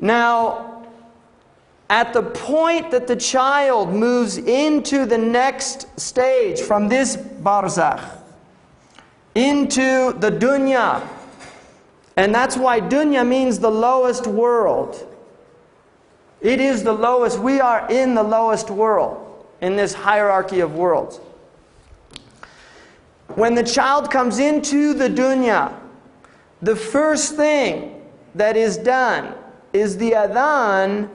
Now, at the point that the child moves into the next stage from this barzakh into the dunya, and that's why dunya means the lowest world. It is the lowest. We are in the lowest world in this hierarchy of worlds. When the child comes into the dunya, the first thing that is done is the adhan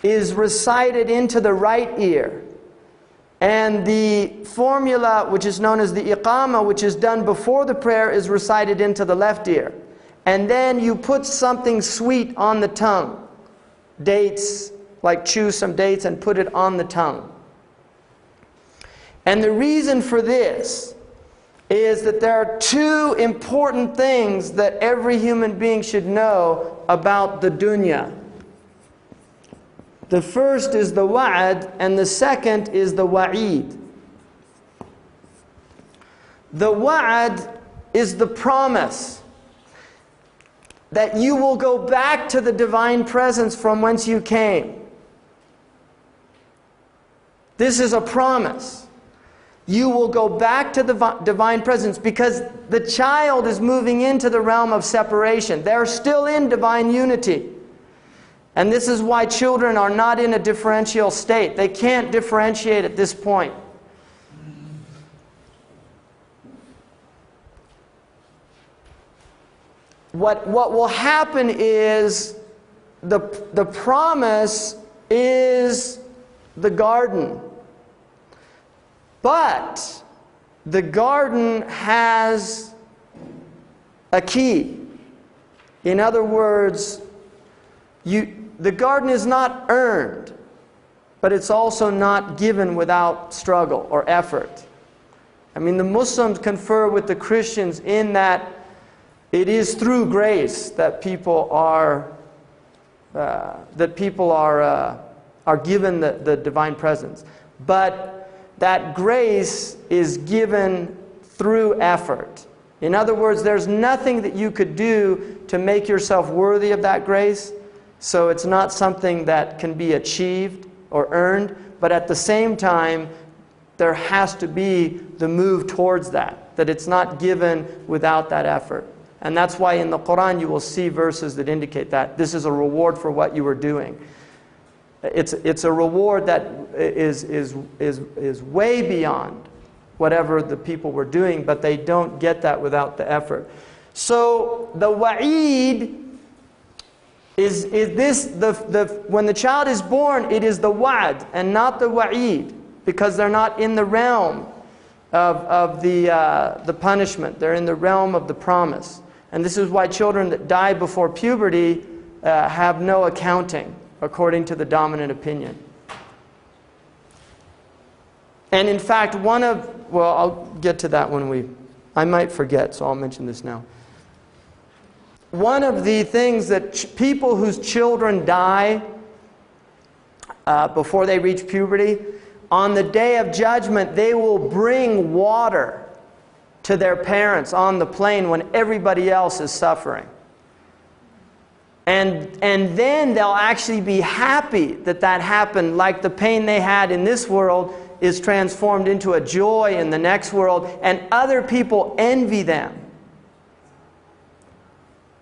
is recited into the right ear. And the formula, which is known as the iqama, which is done before the prayer, is recited into the left ear. And then you put something sweet on the tongue. Dates, like choose some dates and put it on the tongue. And the reason for this is that there are two important things that every human being should know about the dunya. The first is the wa'ad, and the second is the wa'id. The wa'ad is the promise that you will go back to the divine presence from whence you came. This is a promise. You will go back to the divine presence, because the child is moving into the realm of separation. They're still in divine unity. And this is why children are not in a differential state. They can't differentiate at this point. What will happen is the promise is the garden. But the garden has a key. In other words, the garden is not earned, but it's also not given without struggle or effort. I mean, the Muslims confer with the Christians in that it is through grace that people are given the divine presence. But that grace is given through effort. In other words, there's nothing that you could do to make yourself worthy of that grace. So it's not something that can be achieved or earned, but at the same time, there has to be the move towards that it's not given without that effort. And that's why in the Quran you will see verses that indicate that this is a reward for what you were doing. It's a reward that is way beyond whatever the people were doing, but they don't get that without the effort. So the wa'id is this, when the child is born, it is the wa'd and not the wa'id, because they're not in the realm of the punishment. They're in the realm of the promise. And this is why children that die before puberty have no accounting, according to the dominant opinion. And in fact, I'll get to that I might forget, so I'll mention this now. One of the things that people whose children die before they reach puberty, on the day of judgment, they will bring water to their parents on the plane when everybody else is suffering. And then they'll actually be happy that happened, like the pain they had in this world is transformed into a joy in the next world, and other people envy them.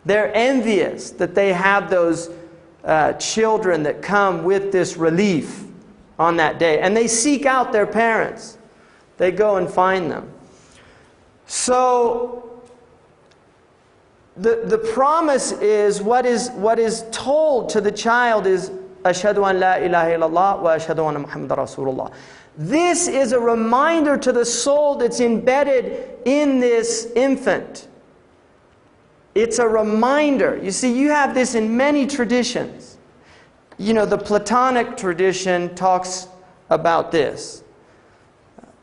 They're envious that they have those children that come with this relief on that day. And they seek out their parents. They go and find them. So the promise is what is told to the child is Ashhadu an la ilaha illallah wa ashhadu anna Muhammadan Rasulullah. This is a reminder to the soul that's embedded in this infant. It's a reminder. You see, you have this in many traditions. You know, the Platonic tradition talks about this.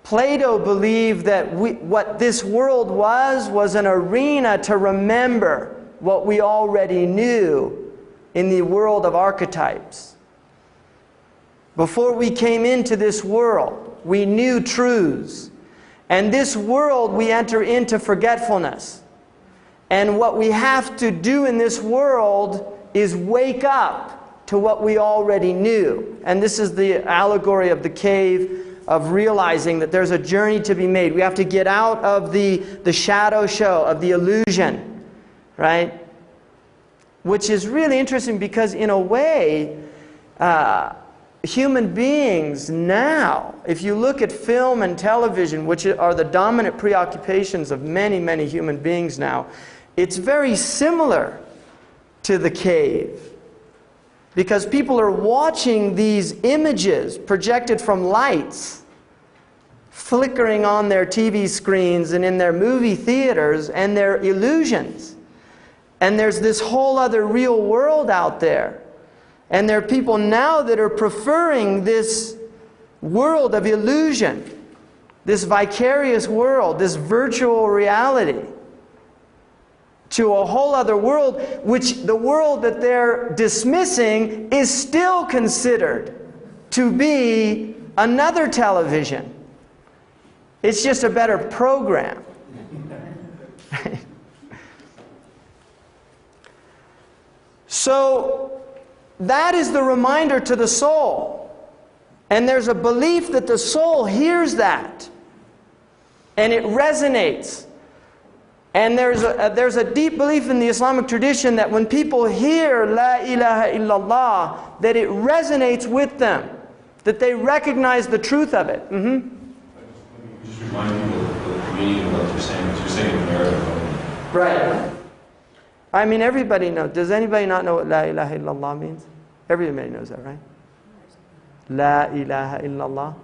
Plato believed that what this world was an arena to remember what we already knew in the world of archetypes. Before we came into this world, we knew truths. And this world, we enter into forgetfulness. And what we have to do in this world is wake up to what we already knew. And this is the allegory of the cave, of realizing that there's a journey to be made. We have to get out of the shadow show, of the illusion, right? Which is really interesting because in a way, human beings now, if you look at film and television, which are the dominant preoccupations of many, many human beings now, it's very similar to the cave. Because people are watching these images projected from lights, flickering on their TV screens and in their movie theaters, and they're illusions. And there's this whole other real world out there. And there are people now that are preferring this world of illusion, this vicarious world, this virtual reality, to a whole other world, which the world that they're dismissing is still considered to be another television. It's just a better program. So that is the reminder to the soul. And there's a belief that the soul hears that. And it resonates. And there's a deep belief in the Islamic tradition that when people hear La ilaha illallah, that it resonates with them. That they recognize the truth of it. Just remind people of the meaning of what you're saying in Arabic. Right. I mean, everybody knows. Does anybody not know what La ilaha illallah means? Everybody knows that, right? La ilaha illallah.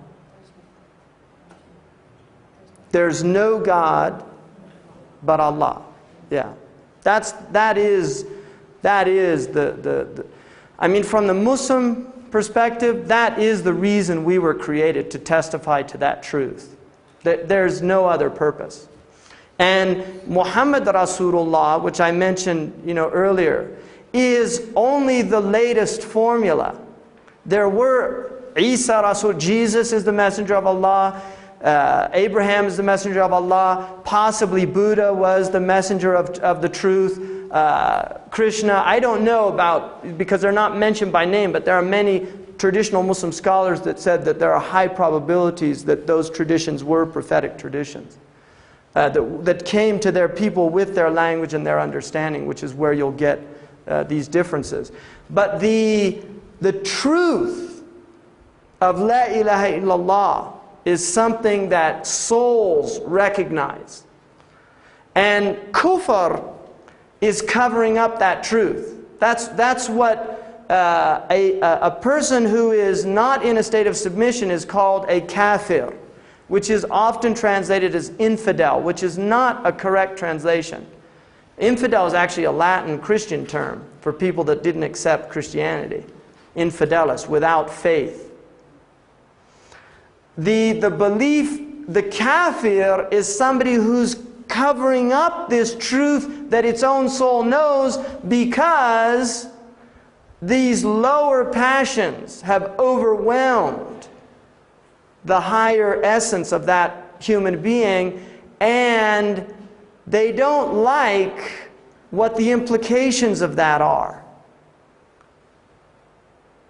There's no God but Allah. Yeah. That is the I mean, from the Muslim perspective, that is the reason we were created, to testify to that truth. There's no other purpose. And Muhammad Rasulullah, which I mentioned, earlier, is only the latest formula. There were Isa Rasul, Jesus is the messenger of Allah, Abraham is the messenger of Allah, possibly Buddha was the messenger of the truth, Krishna, I don't know about, because they're not mentioned by name, but there are many traditional Muslim scholars that said that there are high probabilities that those traditions were prophetic traditions. That came to their people with their language and their understanding, which is where you'll get these differences. But the truth of La ilaha illallah is something that souls recognize. And kufr is covering up that truth. That's what a person who is not in a state of submission is called a kafir, which is often translated as infidel, which is not a correct translation. Infidel is actually a Latin Christian term for people that didn't accept Christianity. Infidelis, without faith. The belief, the kafir, is somebody who's covering up this truth that its own soul knows, because these lower passions have overwhelmed the higher essence of that human being, and they don't like what the implications of that are.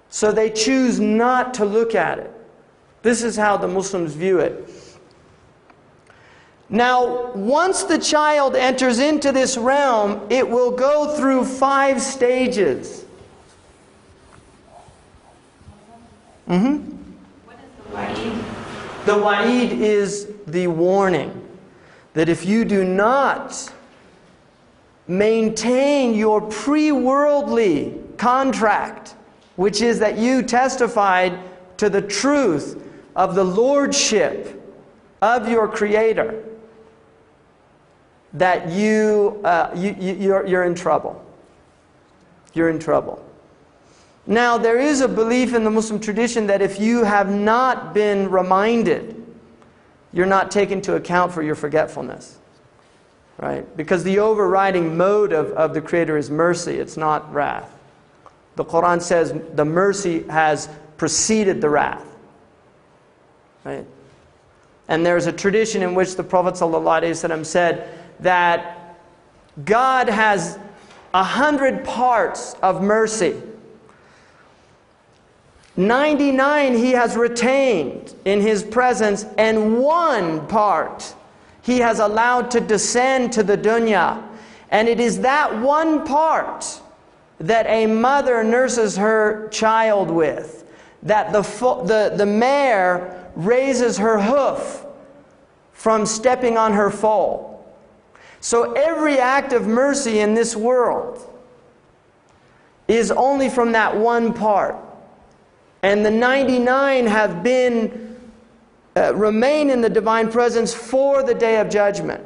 So they choose not to look at it. This is how the Muslims view it. Now, once the child enters into this realm, it will go through 5 stages. What is the wa'id? The wa'id is the warning that if you do not maintain your pre-worldly contract, which is that you testified to the truth of the lordship of your Creator, that you're in trouble. You're in trouble. Now, there is a belief in the Muslim tradition that if you have not been reminded, you're not taken into account for your forgetfulness. Right? Because the overriding mode of the Creator is mercy, it's not wrath. The Quran says the mercy has preceded the wrath. Right? And there's a tradition in which the Prophet ﷺ said that God has 100 parts of mercy. 99 He has retained in His presence, and 1 part He has allowed to descend to the dunya. And it is that 1 part that a mother nurses her child with, that the mare raises her hoof from stepping on her foal. So every act of mercy in this world is only from that 1 part. And the 99 have been remain in the divine presence for the day of judgment.